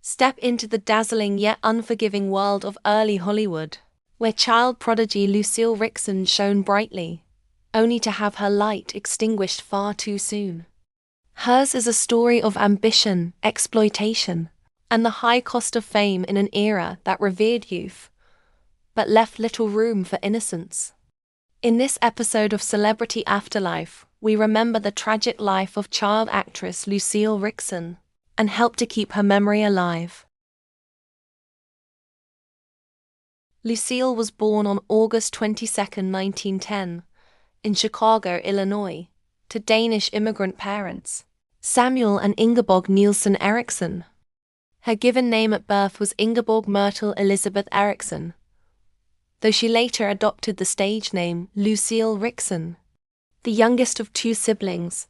Step into the dazzling yet unforgiving world of early Hollywood, where child prodigy Lucille Ricksen shone brightly, only to have her light extinguished far too soon. Hers is a story of ambition, exploitation, and the high cost of fame in an era that revered youth, but left little room for innocence. In this episode of Celebrity Afterlife, we remember the tragic life of child actress Lucille Ricksen, and help to keep her memory alive. Lucille was born on August 22, 1910, in Chicago, Illinois, to Danish immigrant parents, Samuel and Ingeborg Nielsen Eriksson. Her given name at birth was Ingeborg Myrtle Elizabeth Eriksson, though she later adopted the stage name Lucille Ricksen. The youngest of two siblings,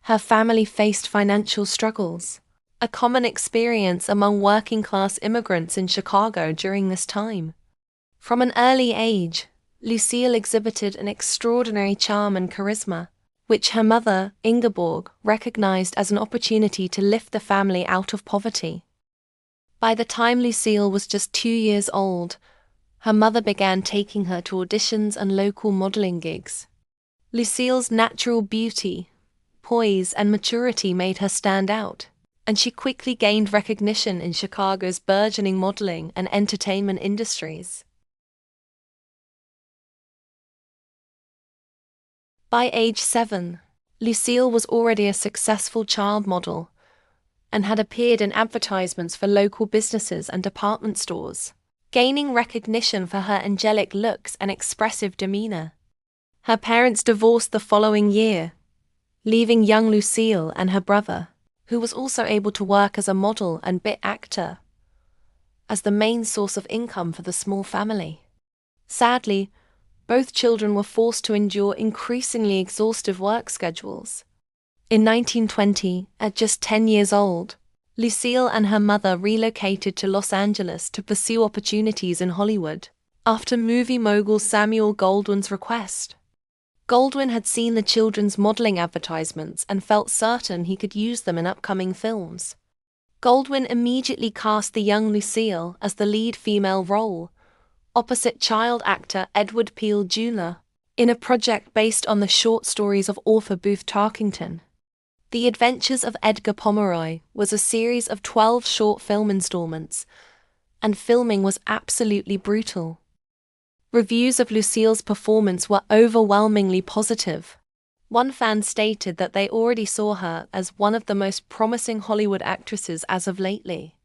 her family faced financial struggles, a common experience among working-class immigrants in Chicago during this time. From an early age, Lucille exhibited an extraordinary charm and charisma, which her mother, Ingeborg, recognized as an opportunity to lift the family out of poverty. By the time Lucille was just 2 years old, her mother began taking her to auditions and local modeling gigs. Lucille's natural beauty, poise, and maturity made her stand out, and she quickly gained recognition in Chicago's burgeoning modeling and entertainment industries. By age 7, Lucille was already a successful child model and had appeared in advertisements for local businesses and department stores, gaining recognition for her angelic looks and expressive demeanor. Her parents divorced the following year, leaving young Lucille and her brother, who was also able to work as a model and bit actor, as the main source of income for the small family. Sadly, both children were forced to endure increasingly exhaustive work schedules. In 1920, at just 10 years old, Lucille and her mother relocated to Los Angeles to pursue opportunities in Hollywood, after movie mogul Samuel Goldwyn's request. Goldwyn had seen the children's modeling advertisements and felt certain he could use them in upcoming films. Goldwyn immediately cast the young Lucille as the lead female role, opposite child actor Edward Peel Jr., in a project based on the short stories of author Booth Tarkington. The Adventures of Edgar Pomeroy was a series of 12 short film installments, and filming was absolutely brutal. Reviews of Lucille's performance were overwhelmingly positive. One fan stated that they already saw her as one of the most promising Hollywood actresses as of lately.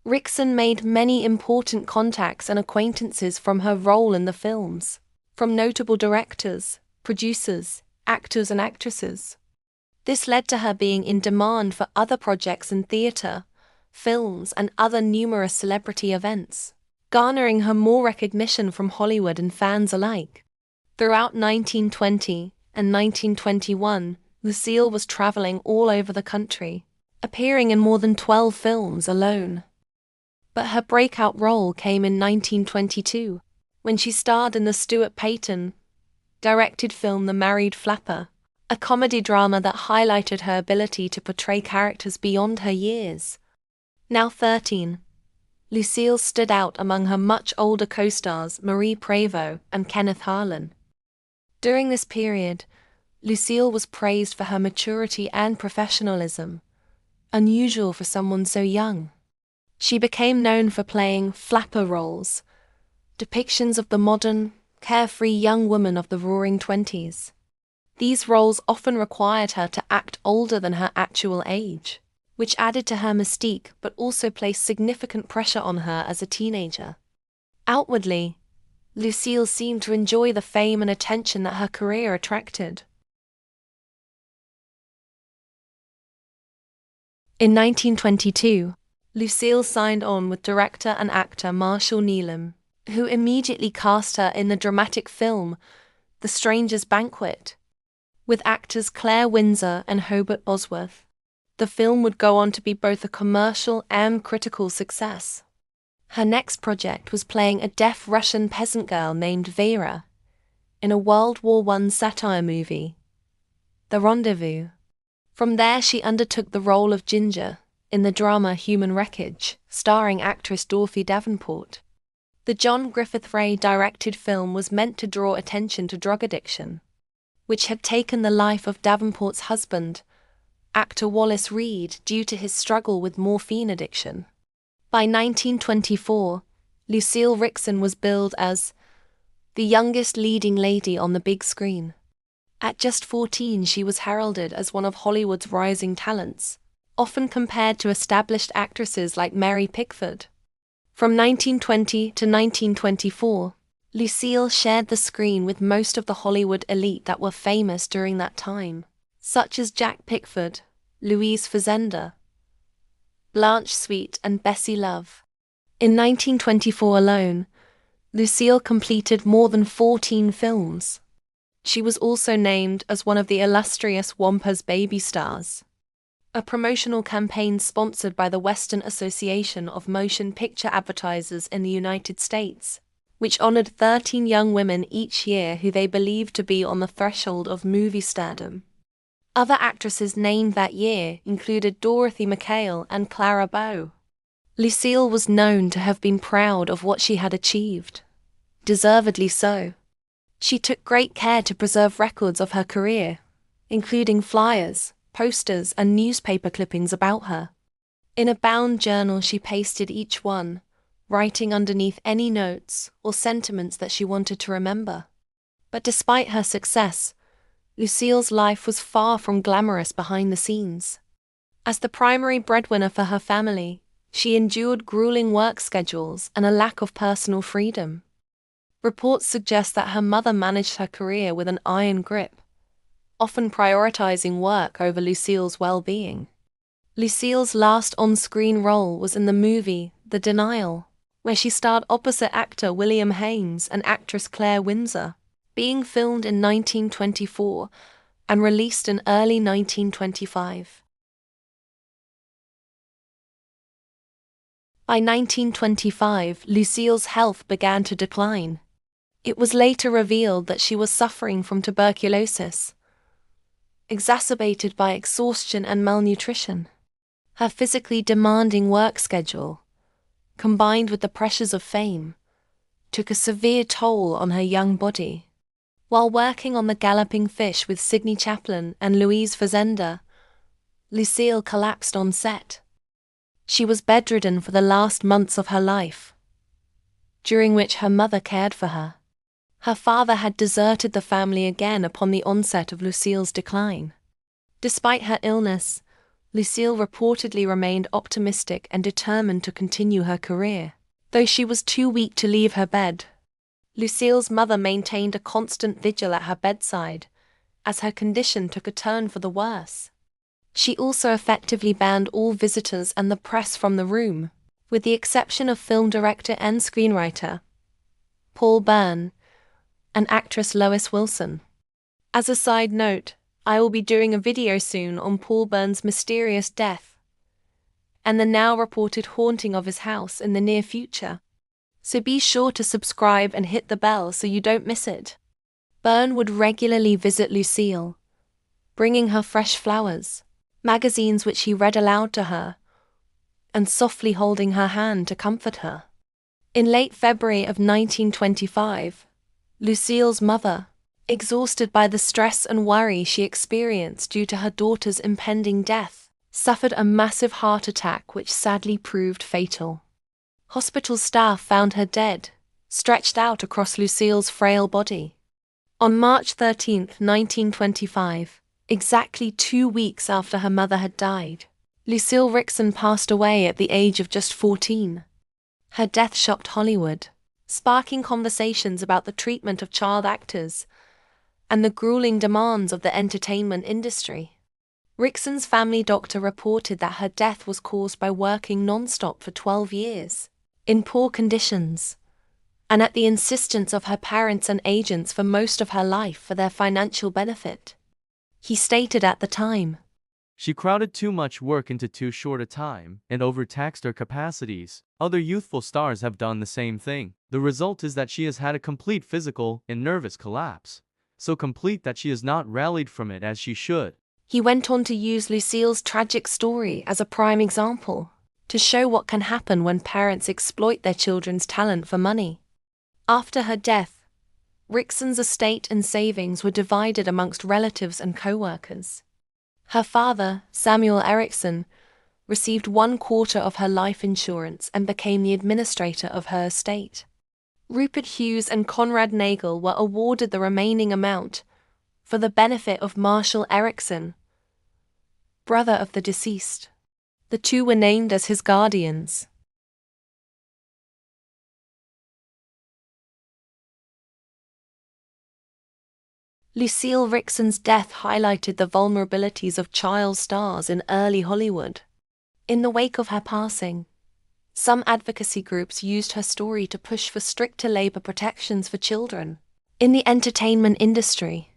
Ricksen made many important contacts and acquaintances from her role in the films, from notable directors, producers, actors and actresses. This led to her being in demand for other projects in theater, films and other numerous celebrity events, garnering her more recognition from Hollywood and fans alike. Throughout 1920 and 1921, Lucille was traveling all over the country, appearing in more than 12 films alone. But her breakout role came in 1922, when she starred in the Stuart Payton-directed film The Married Flapper, a comedy drama that highlighted her ability to portray characters beyond her years. Now 13, Lucille stood out among her much older co-stars Marie Prevost and Kenneth Harlan. During this period, Lucille was praised for her maturity and professionalism, unusual for someone so young. She became known for playing flapper roles, depictions of the modern, carefree young woman of the Roaring Twenties. These roles often required her to act older than her actual age, which added to her mystique but also placed significant pressure on her as a teenager. Outwardly, Lucille seemed to enjoy the fame and attention that her career attracted. In 1922, Lucille signed on with director and actor Marshall Needham, who immediately cast her in the dramatic film The Stranger's Banquet, with actors Claire Windsor and Hobart Bosworth. The film would go on to be both a commercial and critical success. Her next project was playing a deaf Russian peasant girl named Vera in a World War I satire movie, The Rendezvous. From there she undertook the role of Ginger in the drama Human Wreckage, starring actress Dorothy Davenport. The John Griffith Ray-directed film was meant to draw attention to drug addiction, which had taken the life of Davenport's husband, actor Wallace Reed, due to his struggle with morphine addiction. By 1924, Lucille Ricksen was billed as the youngest leading lady on the big screen. At just 14, she was heralded as one of Hollywood's rising talents, often compared to established actresses like Mary Pickford. From 1920 to 1924, Lucille shared the screen with most of the Hollywood elite that were famous during that time, such as Jack Pickford, Louise Fazenda, Blanche Sweet, and Bessie Love. In 1924 alone, Lucille completed more than 14 films. She was also named as one of the illustrious Wampas Baby Stars, a promotional campaign sponsored by the Western Association of Motion Picture Advertisers in the United States, which honored 13 young women each year who they believed to be on the threshold of movie stardom. Other actresses named that year included Dorothy McHale and Clara Bow. Lucille was known to have been proud of what she had achieved. Deservedly so. She took great care to preserve records of her career, including flyers, posters, and newspaper clippings about her. In a bound journal she pasted each one, writing underneath any notes or sentiments that she wanted to remember. But despite her success, Lucille's life was far from glamorous behind the scenes. As the primary breadwinner for her family, she endured grueling work schedules and a lack of personal freedom. Reports suggest that her mother managed her career with an iron grip, often prioritizing work over Lucille's well-being. Lucille's last on-screen role was in the movie The Denial, where she starred opposite actor William Haynes and actress Claire Windsor, being filmed in 1924 and released in early 1925. By 1925, Lucille's health began to decline. It was later revealed that she was suffering from tuberculosis, exacerbated by exhaustion and malnutrition. Her physically demanding work schedule, combined with the pressures of fame, took a severe toll on her young body. While working on The Galloping Fish with Sidney Chaplin and Louise Fazenda, Lucille collapsed on set. She was bedridden for the last months of her life, during which her mother cared for her. Her father had deserted the family again upon the onset of Lucille's decline. Despite her illness, Lucille reportedly remained optimistic and determined to continue her career. Though she was too weak to leave her bed, Lucille's mother maintained a constant vigil at her bedside, as her condition took a turn for the worse. She also effectively banned all visitors and the press from the room, with the exception of film director and screenwriter Paul Byrne and actress Lois Wilson. As a side note, I will be doing a video soon on Paul Byrne's mysterious death and the now reported haunting of his house in the near future, so be sure to subscribe and hit the bell so you don't miss it. Byrne would regularly visit Lucille, bringing her fresh flowers, magazines which he read aloud to her, and softly holding her hand to comfort her. In late February of 1925, Lucille's mother, exhausted by the stress and worry she experienced due to her daughter's impending death, suffered a massive heart attack which sadly proved fatal. Hospital staff found her dead, stretched out across Lucille's frail body. On March 13, 1925, exactly 2 weeks after her mother had died, Lucille Ricksen passed away at the age of just 14. Her death shocked Hollywood, sparking conversations about the treatment of child actors and the grueling demands of the entertainment industry. Ricksen's family doctor reported that her death was caused by working non-stop for 12 years, in poor conditions, and at the insistence of her parents and agents for most of her life for their financial benefit. He stated at the time, "She crowded too much work into too short a time and overtaxed her capacities. Other youthful stars have done the same thing. The result is that she has had a complete physical and nervous collapse, so complete that she has not rallied from it as she should." He went on to use Lucille's tragic story as a prime example to show what can happen when parents exploit their children's talent for money. After her death, Ricksen's estate and savings were divided amongst relatives and co-workers. Her father, Samuel Erickson, received 1/4 of her life insurance and became the administrator of her estate. Rupert Hughes and Conrad Nagel were awarded the remaining amount for the benefit of Marshall Erickson, brother of the deceased. The two were named as his guardians. Lucille Ricksen's death highlighted the vulnerabilities of child stars in early Hollywood. In the wake of her passing, some advocacy groups used her story to push for stricter labor protections for children in the entertainment industry.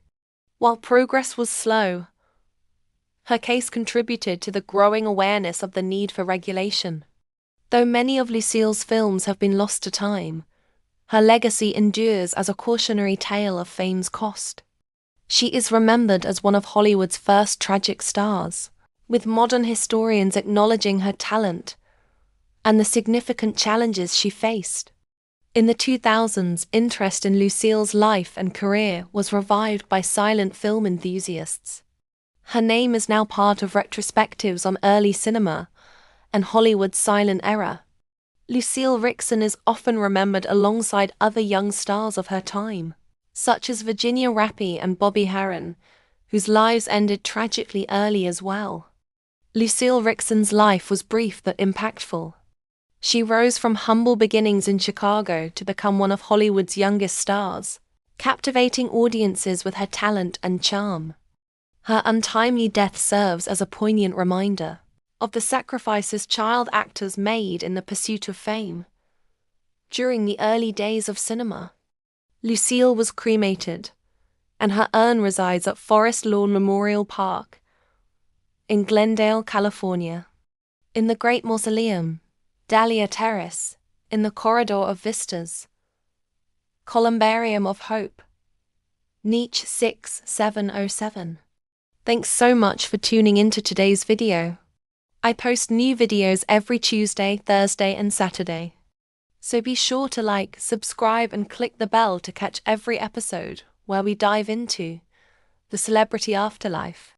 While progress was slow, her case contributed to the growing awareness of the need for regulation. Though many of Lucille's films have been lost to time, her legacy endures as a cautionary tale of fame's cost. She is remembered as one of Hollywood's first tragic stars, with modern historians acknowledging her talent and the significant challenges she faced. In the 2000s, interest in Lucille's life and career was revived by silent film enthusiasts. Her name is now part of retrospectives on early cinema and Hollywood's silent era. Lucille Ricksen is often remembered alongside other young stars of her time, such as Virginia Rappi and Bobby Harron, whose lives ended tragically early as well. Lucille Ricksen's life was brief but impactful. She rose from humble beginnings in Chicago to become one of Hollywood's youngest stars, captivating audiences with her talent and charm. Her untimely death serves as a poignant reminder of the sacrifices child actors made in the pursuit of fame. During the early days of cinema, Lucille was cremated, and her urn resides at Forest Lawn Memorial Park in Glendale, California. In the Great Mausoleum, Dahlia Terrace, in the Corridor of Vistas, Columbarium of Hope, Niche 6707. Thanks so much for tuning into today's video. I post new videos every Tuesday, Thursday, and Saturday. So be sure to like, subscribe, and click the bell to catch every episode where we dive into the Celebrity Afterlife.